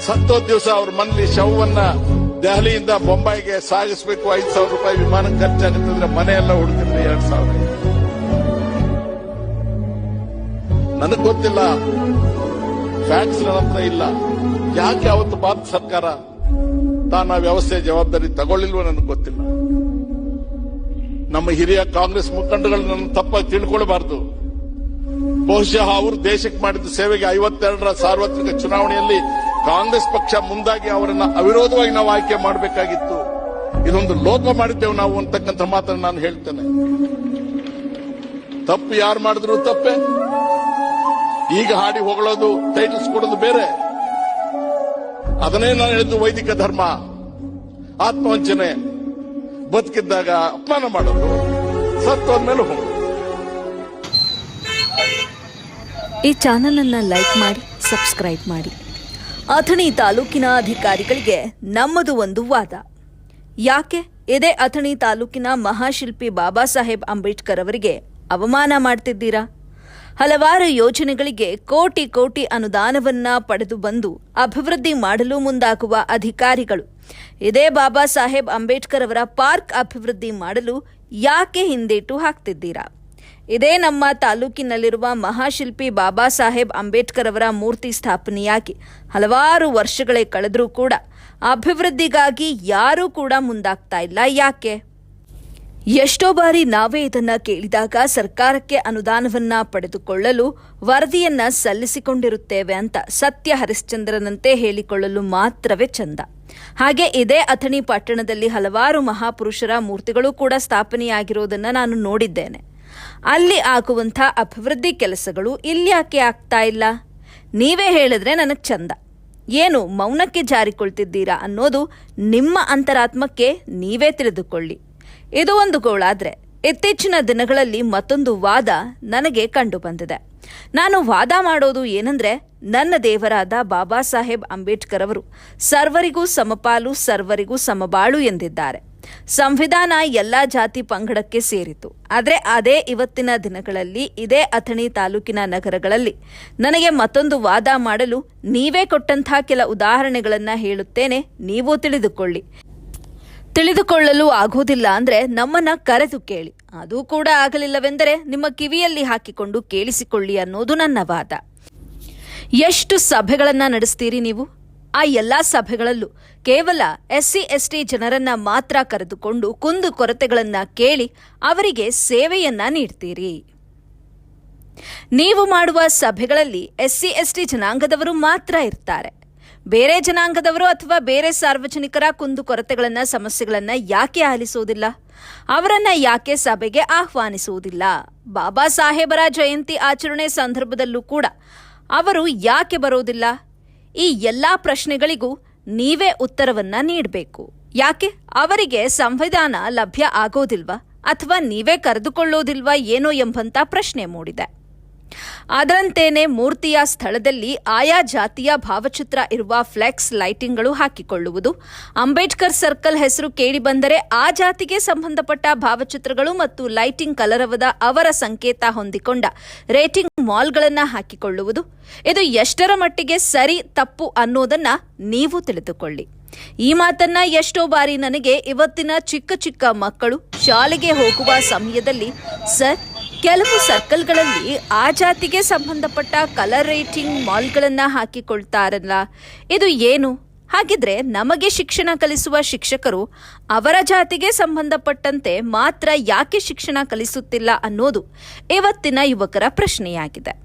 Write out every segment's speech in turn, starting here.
ಸತ್ತೋದ್ ದಿವಸ ಅವ್ರ ಮನೇಲಿ ಶವವನ್ನ ದೆಹಲಿಯಿಂದ ಬೊಂಬಾಯಿಗೆ ಸಾಗಿಸಬೇಕು. 5,000 ರೂಪಾಯಿ ವಿಮಾನ ಖರ್ಚಾಗುತ್ತಂದ್ರೆ ಮನೆಯೆಲ್ಲ ಹುಡುಕಿದ್ರೆ 2,000. ನನಗ್ ಗೊತ್ತಿಲ್ಲ, ಫ್ಯಾಕ್ಟ್ಸ್ ನನ್ನ ಹತ್ರ ಇಲ್ಲ. ಯಾಕೆ ಅವತ್ತು ಭಾರತ ಸರ್ಕಾರ ತಾನು ಆ ವ್ಯವಸ್ಥೆ ಜವಾಬ್ದಾರಿ ತಗೊಳ್ಳಿಲ್ವೋ ನನಗೆ ಗೊತ್ತಿಲ್ಲ. ನಮ್ಮ ಹಿರಿಯ ಕಾಂಗ್ರೆಸ್ ಮುಖಂಡಗಳು ನನ್ನ ತಪ್ಪಾಗಿ ತಿಳ್ಕೊಳ್ಬಾರ್ದು. ಬಹುಶಃ ಅವರು ದೇಶಕ್ಕೆ ಮಾಡಿದ ಸೇವೆಗೆ 52ರ ಸಾರ್ವತ್ರಿಕ ಚುನಾವಣೆಯಲ್ಲಿ ಕಾಂಗ್ರೆಸ್ ಪಕ್ಷ ಮುಂದಾಗಿ ಅವರನ್ನ ಅವಿರೋಧವಾಗಿ ನಾವು ಆಯ್ಕೆ ಮಾಡಬೇಕಾಗಿತ್ತು. ಇದೊಂದು ಲೋಪ ಮಾಡಿದ್ದೇವೆ ನಾವು ಅಂತಕ್ಕಂಥ ಮಾತನ್ನು ನಾನು ಹೇಳ್ತೇನೆ. ತಪ್ಪು ಯಾರು ಮಾಡಿದ್ರು ತಪ್ಪೆ. ಈಗ ಹಾಡಿ ಹೊಗಳೋದು, ಟೈಟಲ್ಸ್ ಕೊಡೋದು ಬೇರೆ. ಅದನ್ನೇ ನಾನು ಹೇಳಿದ್ದು ವೈದಿಕ ಧರ್ಮ, ಆತ್ಮವಂಚನೆ. ಬದುಕಿದ್ದಾಗ ಅಪಮಾನ ಮಾಡೋದು, ಸತ್ತೋದ್ಮೇಲೆ ಹೋಗೋದು. ಈ ಚಾನೆಲ್ ಅನ್ನು ಲೈಕ್ ಮಾಡಿ, ಸಬ್ಸ್ಕ್ರೈಬ್ ಮಾಡಿ. ಅಥಣಿ ತಾಲೂಕಿನ ಅಧಿಕಾರಿಗಳಿಗೆ ನಮ್ಮದು ಒಂದು ವಾದ. ಯಾಕೆ ಇದೇ ಅಥಣಿ ತಾಲೂಕಿನ ಮಹಾಶಿಲ್ಪಿ ಬಾಬಾ ಸಾಹೇಬ್ ಅಂಬೇಡ್ಕರ್ ಅವರಿಗೆ ಅವಮಾನ ಮಾಡ್ತಿದ್ದೀರಾ? ಹಲವಾರು ಯೋಜನೆಗಳಿಗೆ ಕೋಟಿ ಕೋಟಿ ಅನುದಾನವನ್ನ ಪಡೆದು ಬಂದು ಅಭಿವೃದ್ಧಿ ಮಾಡಲು ಮುಂದಾಗುವ ಅಧಿಕಾರಿಗಳು ಇದೇ ಬಾಬಾ ಸಾಹೇಬ್ ಅಂಬೇಡ್ಕರ್ ಅವರ ಪಾರ್ಕ್ ಅಭಿವೃದ್ಧಿ ಮಾಡಲು ಯಾಕೆ ಹಿಂದೇಟು ಹಾಕ್ತಿದ್ದೀರಾ? ಇದೇ ನಮ್ಮ ತಾಲೂಕಿನಲ್ಲಿರುವ ಮಹಾಶಿಲ್ಪಿ ಬಾಬಾ ಸಾಹೇಬ್ ಅಂಬೇಡ್ಕರ್ ಅವರ ಮೂರ್ತಿ ಸ್ಥಾಪನೆಯಾಗಿ ಹಲವಾರು ವರ್ಷಗಳೇ ಕಳೆದರೂ ಕೂಡ ಅಭಿವೃದ್ಧಿಗಾಗಿ ಯಾರೂ ಕೂಡ ಮುಂದಾಗ್ತಾ ಇಲ್ಲ. ಯಾಕೆ? ಎಷ್ಟೋ ಬಾರಿ ನಾವೇ ಇದನ್ನ ಕೇಳಿದಾಗ ಸರ್ಕಾರಕ್ಕೆ ಅನುದಾನವನ್ನ ಪಡೆದುಕೊಳ್ಳಲು ವರದಿಯನ್ನ ಸಲ್ಲಿಸಿಕೊಂಡಿರುತ್ತೇವೆ ಅಂತ ಸತ್ಯ ಹರಿಶ್ಚಂದ್ರನಂತೆ ಹೇಳಿಕೊಳ್ಳಲು ಮಾತ್ರವೇ ಚಂದ. ಹಾಗೆ ಇದೇ ಅಥಣಿ ಪಟ್ಟಣದಲ್ಲಿ ಹಲವಾರು ಮಹಾಪುರುಷರ ಮೂರ್ತಿಗಳು ಕೂಡ ಸ್ಥಾಪನೆಯಾಗಿರೋದನ್ನ ನಾನು ನೋಡಿದ್ದೇನೆ. ಅಲ್ಲಿ ಆಗುವಂಥ ಅಭಿವೃದ್ಧಿ ಕೆಲಸಗಳು ಇಲ್ಲಿ ಯಾಕೆ ಆಗ್ತಾ ಇಲ್ಲ? ನೀವೇ ಹೇಳಿದ್ರೆ ನನಗೆ ಚಂದ. ಏನು ಮೌನಕ್ಕೆ ಜಾರಿಕೊಳ್ತಿದ್ದೀರಾ ಅನ್ನೋದು ನಿಮ್ಮ ಅಂತರಾತ್ಮಕ್ಕೆ ನೀವೇ ತಿಳಿದುಕೊಳ್ಳಿ. ಇದು ಒಂದು ಗೋಳಾದ್ರೆ, ಇತ್ತೀಚಿನ ದಿನಗಳಲ್ಲಿ ಮತ್ತೊಂದು ವಾದ ನನಗೆ ಕಂಡು ಬಂದಿದೆ. ನಾನು ವಾದ ಮಾಡೋದು ಏನಂದ್ರೆ, ನನ್ನ ದೇವರಾದ ಬಾಬಾ ಸಾಹೇಬ್ ಅಂಬೇಡ್ಕರ್ ಅವರು ಸರ್ವರಿಗೂ ಸಮಪಾಲು, ಸರ್ವರಿಗೂ ಸಮಬಾಳು ಎಂದಿದ್ದಾರೆ. ಸಂವಿಧಾನ ಎಲ್ಲಾ ಜಾತಿ ಪಂಗಡಕ್ಕೆ ಸೇರಿತು. ಆದರೆ ಅದೇ ಇವತ್ತಿನ ದಿನಗಳಲ್ಲಿ ಇದೇ ಅಥಣಿ ತಾಲೂಕಿನ ನಗರಗಳಲ್ಲಿ ನನಗೆ ಮತ್ತೊಂದು ವಾದ ಮಾಡಲು ನೀವೇ ಕೊಟ್ಟಂತಹ ಕೆಲ ಉದಾಹರಣೆಗಳನ್ನ ಹೇಳುತ್ತೇನೆ, ನೀವು ತಿಳಿದುಕೊಳ್ಳಲು ಆಗೋದಿಲ್ಲ ಅಂದ್ರೆ ನಮ್ಮನ್ನ ಕರೆದು ಕೇಳಿ. ಅದು ಕೂಡ ಆಗಲಿಲ್ಲವೆಂದರೆ ನಿಮ್ಮ ಕಿವಿಯಲ್ಲಿ ಹಾಕಿಕೊಂಡು ಕೇಳಿಸಿಕೊಳ್ಳಿ ಅನ್ನೋದು ನನ್ನ ವಾದ. ಎಷ್ಟು ಸಭೆಗಳನ್ನ ನಡೆಸ್ತೀರಿ ನೀವು? ಆ ಎಲ್ಲಾ ಸಭೆಗಳಲ್ಲೂ ಕೇವಲ SC ST ಜನರನ್ನ ಮಾತ್ರ ಕರೆದುಕೊಂಡು ಕುಂದು ಕೊರತೆಗಳನ್ನ ಕೇಳಿ ಅವರಿಗೆ ಸೇವೆಯನ್ನ ನೀಡ್ತೀರಿ. ನೀವು ಮಾಡುವ ಸಭೆಗಳಲ್ಲಿ SC ST ಜನಾಂಗದವರು ಮಾತ್ರ ಇರ್ತಾರೆ. ಬೇರೆ ಜನಾಂಗದವರು ಅಥವಾ ಬೇರೆ ಸಾರ್ವಜನಿಕರ ಕುಂದು ಕೊರತೆಗಳನ್ನ, ಸಮಸ್ಯೆಗಳನ್ನ ಯಾಕೆ ಆಲಿಸುವುದಿಲ್ಲ? ಅವರನ್ನ ಯಾಕೆ ಸಭೆಗೆ ಆಹ್ವಾನಿಸುವುದಿಲ್ಲ? ಬಾಬಾ ಸಾಹೇಬರ ಜಯಂತಿ ಆಚರಣೆ ಸಂದರ್ಭದಲ್ಲೂ ಕೂಡ ಅವರು ಯಾಕೆ ಬರೋದಿಲ್ಲ? ಈ ಎಲ್ಲಾ ಪ್ರಶ್ನೆಗಳಿಗೂ ನೀವೇ ಉತ್ತರವನ್ನ ನೀಡಬೇಕು. ಯಾಕೆ? ಅವರಿಗೆ ಸಂವಿಧಾನ ಲಭ್ಯ ಆಗೋದಿಲ್ವಾ ಅಥವಾ ನೀವೇ ಕರೆದುಕೊಳ್ಳೋದಿಲ್ವಾ ಏನೋ ಎಂಬಂತ ಪ್ರಶ್ನೆ ಮೂಡಿದೆ. ಅದರಂತೆಯೇ ಮೂರ್ತಿಯ ಸ್ಥಳದಲ್ಲಿ ಆಯಾ ಜಾತಿಯ ಭಾವಚಿತ್ರ ಇರುವ ಫ್ಲೆಕ್ಸ್ ಲೈಟಿಂಗ್ಗಳು ಹಾಕಿಕೊಳ್ಳುವುದು, ಅಂಬೇಡ್ಕರ್ ಸರ್ಕಲ್ ಹೆಸರು ಕೇಳಿ ಬಂದರೆ ಆ ಜಾತಿಗೆ ಸಂಬಂಧಪಟ್ಟ ಭಾವಚಿತ್ರಗಳು ಮತ್ತು ಲೈಟಿಂಗ್ ಕಲರವದ ಅವರ ಸಂಕೇತ ಹೊಂದಿಕೊಂಡ ರೇಟಿಂಗ್ ಮಾಲ್ಗಳನ್ನು ಹಾಕಿಕೊಳ್ಳುವುದು, ಇದು ಎಷ್ಟರ ಮಟ್ಟಿಗೆ ಸರಿ ತಪ್ಪು ಅನ್ನೋದನ್ನ ನೀವು ತಿಳಿದುಕೊಳ್ಳಿ. ಈ ಮಾತನ್ನ ಎಷ್ಟೋ ಬಾರಿ ನನಗೆ ಇವತ್ತಿನ ಚಿಕ್ಕ ಚಿಕ್ಕ ಮಕ್ಕಳು ಶಾಲೆಗೆ ಹೋಗುವ ಸಮಯದಲ್ಲಿ, ಸರ್, ಕೆಲವು ಸರ್ಕಲ್ಗಳಲ್ಲಿ ಆ ಜಾತಿಗೆ ಸಂಬಂಧಪಟ್ಟ ಕಲರ್ ರೇಟಿಂಗ್ ಮಾಲ್ಗಳನ್ನ ಹಾಕಿಕೊಳ್ತಾರಲ್ಲ, ಇದು ಏನು? ಹಾಗಿದ್ರೆ ನಮಗೆ ಶಿಕ್ಷಣ ಕಲಿಸುವ ಶಿಕ್ಷಕರು ಅವರ ಜಾತಿಗೆ ಸಂಬಂಧಪಟ್ಟಂತೆ ಮಾತ್ರ ಯಾಕೆ ಶಿಕ್ಷಣ ಕಲಿಸುತ್ತಿಲ್ಲ ಅನ್ನೋದು ಇವತ್ತಿನ ಯುವಕರ ಪ್ರಶ್ನೆಯಾಗಿದೆ.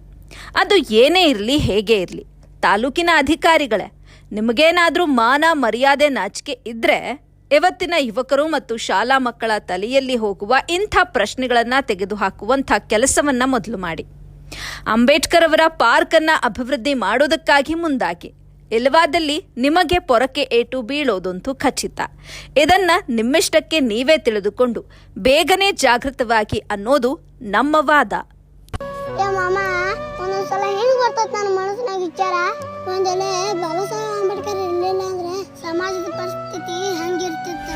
ಅದು ಏನೇ ಇರಲಿ, ಹೇಗೆ ಇರಲಿ, ತಾಲೂಕಿನ ಅಧಿಕಾರಿಗಳೇ, ನಿಮಗೇನಾದ್ರೂ ಮಾನ ಮರ್ಯಾದೆ ನಾಚಿಕೆ ಇದ್ರೆ ಇವತ್ತಿನ ಯುವಕರು ಮತ್ತು ಶಾಲಾ ಮಕ್ಕಳ ತಲೆಯಲ್ಲಿ ಹೋಗುವ ಇಂಥ ಪ್ರಶ್ನೆಗಳನ್ನ ತೆಗೆದುಹಾಕುವಂಥ ಕೆಲಸವನ್ನ ಮೊದಲು ಮಾಡಿ. ಅಂಬೇಡ್ಕರ್ ಅವರ ಪಾರ್ಕ್ ಅನ್ನ ಅಭಿವೃದ್ಧಿ ಮಾಡೋದಕ್ಕಾಗಿ ಮುಂದಾಗಿ. ಇಲ್ಲವಾದಲ್ಲಿ ನಿಮಗೆ ಪೊರಕೆ ಏಟು ಬೀಳೋದಂತೂ ಖಚಿತ. ಇದನ್ನ ನಿಮ್ಮಿಷ್ಟಕ್ಕೆ ನೀವೇ ತಿಳಿದುಕೊಂಡು ಬೇಗನೆ ಜಾಗೃತವಾಗಿ ಅನ್ನೋದು ನಮ್ಮ ವಾದ. ಒಂದೊಂದ್ಸಲ ಹೆಂಗ್ ಬರ್ತದ ನನ್ನ ಮನಸ್ಸಿನಾಗ ವಿಚಾರ, ಒಂದೆಲೆ ಬಾಬಾ ಸಾಹೇಬ್ ಅಂಬೇಡ್ಕರ್ ಇರ್ಲಿಲ್ಲ ಅಂದ್ರೆ ಸಮಾಜದ ಪರಿಸ್ಥಿತಿ ಹಂಗಿರ್ತಿತ್ತು.